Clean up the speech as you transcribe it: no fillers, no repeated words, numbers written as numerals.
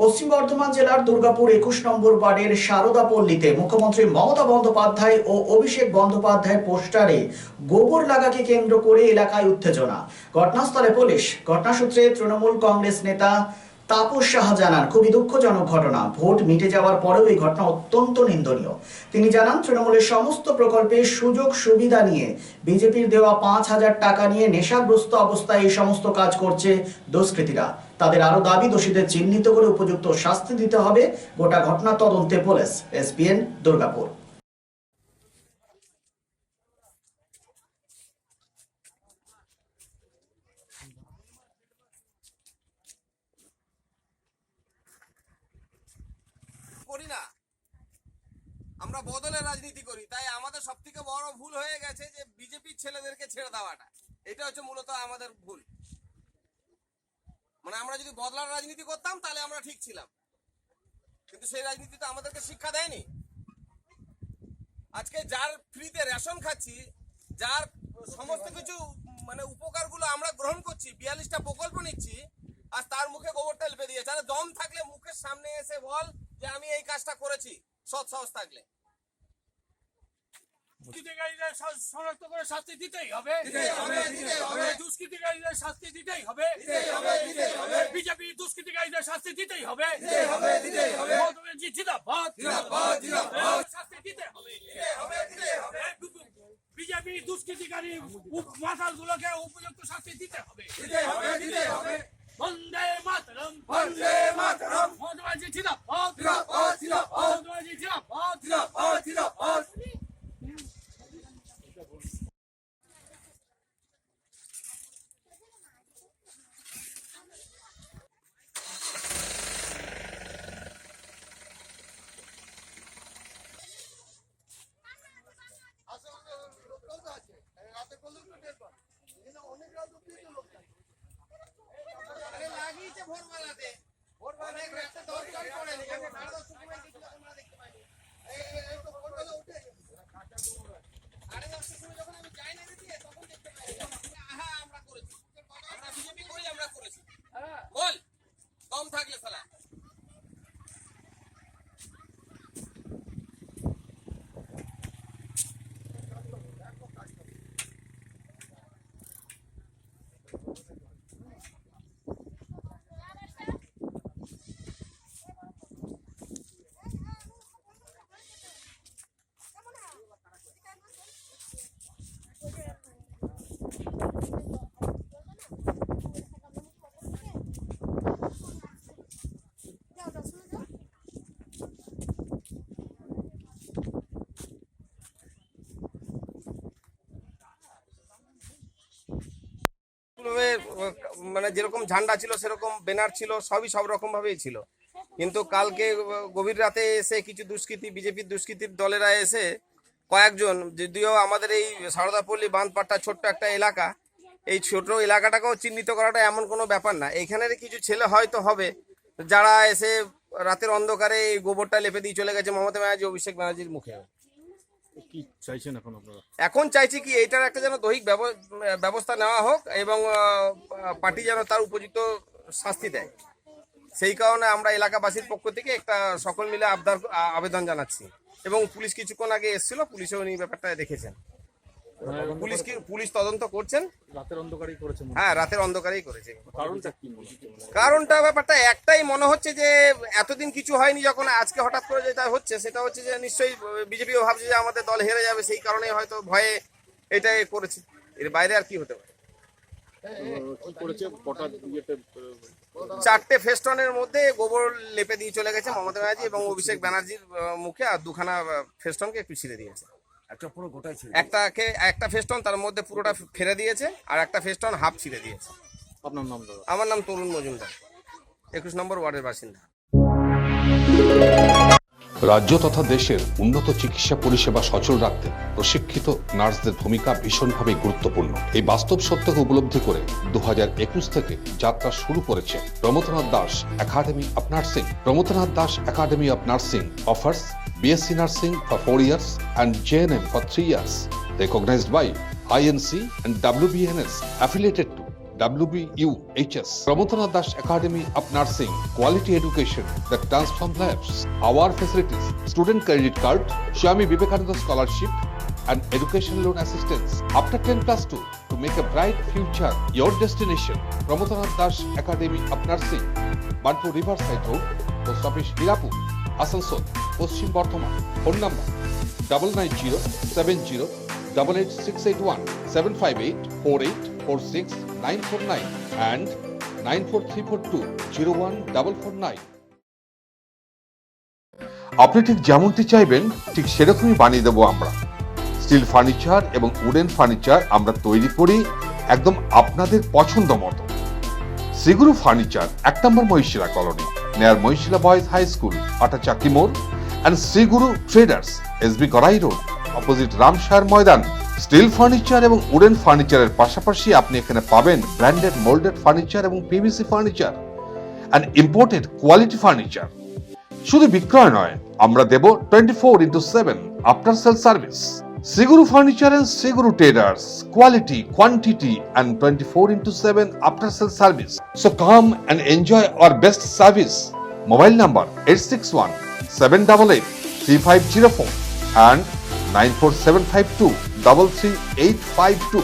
পশ্চিম বর্ধমান জেলার দুর্গাপুর ২১ নম্বর ওয়ার্ডের শারদাপল্লীতে মুখ্যমন্ত্রী মমতা বন্দ্যোপাধ্যায় ও অভিষেক বন্দ্যোপাধ্যায়ের পোস্টারে গোবর লাগাকে কেন্দ্র করে এলাকায় উত্তেজনা। ঘটনাস্থলে পুলিশ। ঘটনা সূত্রে তৃণমূল কংগ্রেস নেতা তাপস সাহা জানান, খুবই দুঃখজনক ঘটনা। ভোট মিটে যাওয়ার পরেও এই ঘটনা অত্যন্ত নিন্দনীয়। তিনি জানান, তৃণমূলের সমস্ত প্রকল্পের সুযোগ সুবিধা নিয়ে বিজেপির দেওয়া ৫,০০০ টাকা নিয়ে নেশাগ্রস্ত অবস্থায় এই সমস্ত কাজ করছে দুষ্কৃতীরা। তাদের আরো দাবি, দোষীদের চিহ্নিত করে উপযুক্ত শাস্তি দিতে হবে। গোটা ঘটনা তদন্তে পুলিশ। এসপিএন দুর্গাপুর। করি না, আমরা বদলের রাজনীতি করি। তাই আমাদের সবথেকে বড় ভুল হয়ে গেছে যে বিজেপির ছেলেদেরকে ছেড়ে দেওয়াটা। এটা হচ্ছে মূলত আমাদের ভুল। মানে আমরা যদি বদলার রাজনীতি করতাম তাহলে আমরা ঠিক ছিলাম, কিন্তু সেই রাজনীতি তো আমাদেরকে শিক্ষা দেয়নি। আজকে যার ফ্রিতে রেশন খাচ্ছি, যার সমস্ত কিছু মানে উপকারগুলো আমরা গ্রহণ করছি, ৪২টা প্রকল্প নিচ্ছি, আর তার মুখে গোবরটা লেপে দিয়েছে। আরে দম থাকলে মুখের সামনে এসে বল যে আমি এই কাজটা করেছি, সৎ সাহস থাকলে। দুষ্কৃতিকারীদের শনাক্ত করে শাস্তি দিতেই হবে, দুষ্কৃতিকারীদের শাস্তি দিতেই হবে, বিজেপি দুষ্কৃতিকারীদের শাস্তি দিতেই হবে, শাস্তি দিতে হবে। বিজেপি দুষ্কৃতিকারী মাতালগুলোকে উপযুক্ত শাস্তি দিতে হবে। বন্দে মাতরম, বন্দে মাতরম, মমতাজি জিন্দাবাদ, জিন্দাবাদ, জিন্দাবাদ, মমতাজি জিন্দাবাদ, জিন্দাবাদ, জিন্দাবাদ। লাগিয়েছে ভোরবেলাতে, ভোরবেলা রাতে 10টা পড়ে নি, আমি 10:30 সময় গেছিলাম, আমরা দেখতে পাইনি। এই তো ভোরবেলা উঠে 10:30 সময় যখন আমি যাই না দিতে, তখন দেখতে পাই। হ্যাঁ, আমরা করেছি, আমরা বিজেপি করি, আমরা করেছি। বল কম থাকলে সালা। মানে যেরকম ঝান্ডা ছিল, সেরকম ব্যানার ছিল, সবই সব রকম ভাবেই ছিল। কিন্তু কালকে গভীর রাতে এসে কিছু দুষ্কৃতী, বিজেপির দুষ্কৃতীর দলেরা এসে কয়েকজন, যদিও আমাদের এই শারদাপল্লী বাঁধপাট্টা ছোট্ট একটা এলাকা, এই ছোট এলাকাটাকেও চিহ্নিত করাটা এমন কোনো ব্যাপার না। এইখানের কিছু ছেলে হয়তো হবে যারা এসে রাতের অন্ধকারে এই গোবরটা লেপে দিয়ে চলে গেছে মমতা ব্যানার্জি, অভিষেক ব্যানার্জির মুখে। কি চাইছেন এখন আপনারা? এখন চাইছি কি, এইটার একটা যেন দৈহিক ব্যবস্থা নেওয়া হোক এবং পার্টি যেন তার উপযুক্ত শাস্তি দেয়। সেই কারণে আমরা এলাকাবাসীর পক্ষ থেকে একটা সকল মিলে আবেদন জানাচ্ছি। এবং পুলিশ কিছুক্ষণ আগে এসেছিল, পুলিশও উনি ব্যাপারটা দেখেছেন। পুলিশ তদন্ত করছেন। রাতের অন্ধকারেই করেছে? হ্যাঁ, রাতের অন্ধকারেই করেছে। কারণটা কি মনে হচ্ছে? কারণটা ব্যাপারটা একটাই মনে হচ্ছে যে এতদিন কিছু হয়নি, যখন আজকে হঠাৎ করে যেটা হচ্ছে সেটা হচ্ছে যে নিশ্চয়ই বিজেপিও ভাবছে যে আমাদের দল হেরে যাবে, সেই কারণে হয়তো ভয়ে এটা করেছে। এর বাইরে আর কি হতে পারে? কি করেছে? কটা ইয়েতে 4টে ফেস্টনের মধ্যে গোবর লেপে দিয়ে চলে গেছে মমতা ব্যানার্জি এবং অভিষেক ব্যানার্জির মুখে, আর 2খানা ফেস্টনকে একটু ছিঁড়ে দিয়েছে। একটা ফেস্টন তার মধ্যে পুরোটা ফেলে দিয়েছে, আর একটা ফেস্টন হাফ ছিঁড়ে দিয়েছে। আপনার নাম দাদা? আমার নাম তরুণ মজুমদার, 21 নম্বর ওয়ার্ডের বাসিন্দা। রাজ্য তথা দেশের উন্নত চিকিৎসা পরিষেবা সচল রাখতে প্রশিক্ষিত নার্সদের ভূমিকা ভীষণভাবে গুরুত্বপূর্ণ। এই বাস্তব সত্যকে উপলব্ধি করে 2021 থেকে যাত্রা শুরু করেছে Pramathanath Das academy of nursing. Pramathanath Das academy of nursing offers BSc Nursing for 4 years and JNM for 3 years, recognized by INC and WBNS, affiliated to WBUHS, Pramodanath Das Academy of Nursing, quality education that transforms lives. Our facilities, student credit card, Swami Vivekananda scholarship, and education loan assistance after 10+2 to make a bright future. Your destination, Pramodanath Das Academy of Nursing, Banpur Riverside Road, Post Office Hirapur, Asansol, Paschim Bardhaman. Phone number 9907088681 7584846 and 94342014449. আপনি ঠিক যেমনটি চাইবেন ঠিক সেরকমই বানিয়ে দেবো আমরা। Steel furniture এবং উডেন ফার্নিচার আমরা তৈরি করি একদম আপনাদের পছন্দ মতো। শ্রীগুরু ফার্নিচার 1 নম্বর Mahishila colony, near Mahishila boys high school, আটা চাকি মোড়, and Shriguru traders, SB Gorai road, opposite রামশায়ার ময়দান। স্টিল ফার্নিচার এবং উডেন ফার্নিচারের পাশাপাশি আপনি এখানে পাবেন ব্র্যান্ডেড মোল্ডেড ফার্নিচার এবং PVC furniture and imported quality furniture. শুধু বিক্রয় নয়, আমরা দেব 24/7 after sale service. Shriguru furniture and Shri Guru traders, quality, quantity and 24/7 after sale service. So come and enjoy our best service. Mobile number 861-788-3504 and 94752-33852.